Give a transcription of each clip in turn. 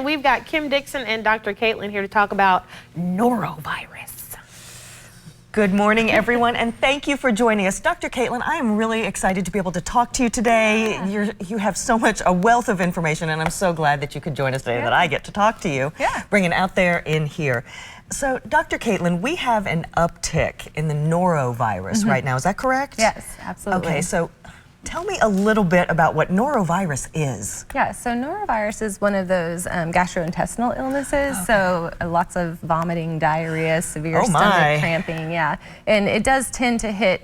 We've got Kim Dixon and Dr. Caitlynn here to talk about norovirus. Good morning, everyone, and thank you for joining us. Dr. Caitlynn, I am really excited to be able to talk to you today. Yeah. You have a wealth of information, and I'm so glad that you could join us today, that I get to talk to you, bring it out there in here. So, Dr. Caitlynn, we have an uptick in the norovirus right now. Is that correct? Yes, absolutely. Okay, so tell me a little bit about what norovirus is. Yeah, so norovirus is one of those gastrointestinal illnesses. Okay. So lots of vomiting, diarrhea, severe stomach cramping, and it does tend to hit,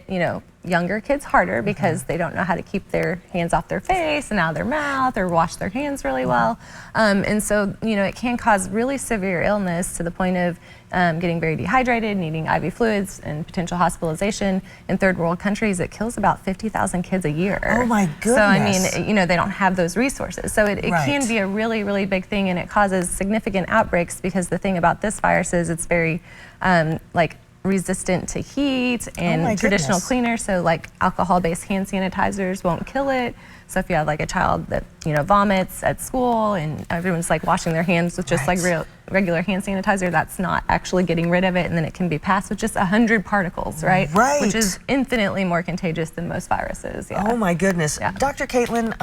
younger kids harder because they don't know how to keep their hands off their face and out of their mouth or wash their hands really well. And so, it can cause really severe illness to the point of getting very dehydrated, needing IV fluids and potential hospitalization. In third world countries, it kills about 50,000 kids a year. Oh my goodness. So, I mean, they don't have those resources. So it can be a really, really big thing, and it causes significant outbreaks because the thing about this virus is it's very, resistant to heat and traditional cleaners, so like alcohol-based hand sanitizers won't kill it. So if you have like a child that vomits at school and everyone's like washing their hands with just like regular hand sanitizer, that's not actually getting rid of it, and then it can be passed with just 100 particles, right? Which is infinitely more contagious than most viruses. Oh my goodness. Dr. Caitlynn,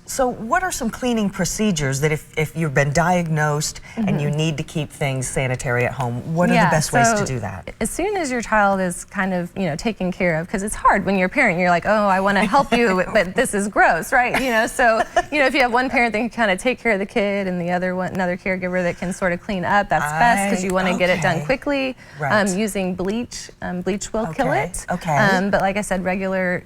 so what are some cleaning procedures that if you've been diagnosed and you need to keep things sanitary at home, what are the best ways to do that? As soon as your child is kind of taken care of, because it's hard when you're a parent, you're like, oh, I want to help you, but this is gross, right? So if you have one parent that can kind of take care of the kid and the other one, another caregiver that can sort of clean up, that's best because you want to get it done quickly. Using bleach, bleach will kill it. But like I said, regular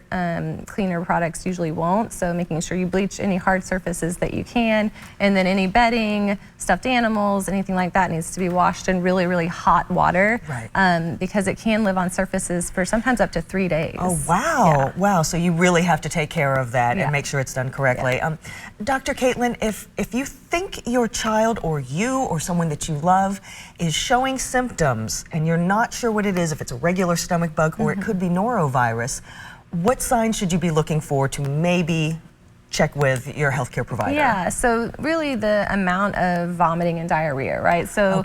cleaner products usually won't. So making sure you bleach any hard surfaces that you can, and then any bedding, stuffed animals, anything like that needs to be washed in really, really hot water because it can live on surfaces for sometimes up to 3 days. Oh wow! Wow! So you really have to take care of that and make sure it's done correctly. Dr. Caitlynn, if you think your child or you or someone that you love is showing symptoms and you're not sure what it is, if it's a regular stomach bug or it could be norovirus, what signs should you be looking for to maybe check with your healthcare provider? Yeah, so really the amount of vomiting and diarrhea, right? So,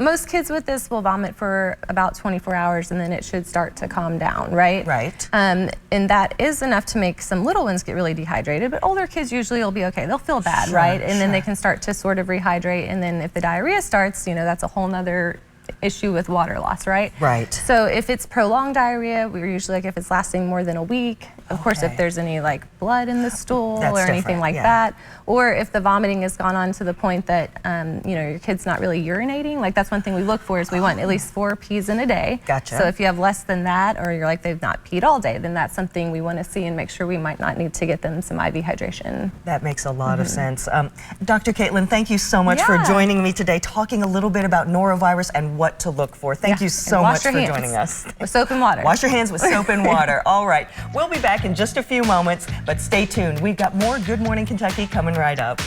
most kids with this will vomit for about 24 hours and then it should start to calm down, right? And that is enough to make some little ones get really dehydrated, but older kids usually will be okay. They'll feel bad, right? And then they can start to sort of rehydrate, and then if the diarrhea starts, that's a whole nother issue with water loss, right? So if it's prolonged diarrhea, we're usually like if it's lasting more than a week, of course if there's any like blood in the stool or anything like that, or if the vomiting has gone on to the point that your kid's not really urinating, like that's one thing we look for is we want at least 4 pees in a day. So if you have less than that, or you're like they've not peed all day, then that's something we want to see and make sure we might not need to get them some IV hydration. That makes a lot of sense. Dr. Caitlynn, thank you so much for joining me today, talking a little bit about norovirus and what to look for. Thank you so much for joining us. With soap and water. Wash your hands with soap and water. All right. We'll be back in just a few moments, but stay tuned. We've got more Good Morning Kentucky coming right up.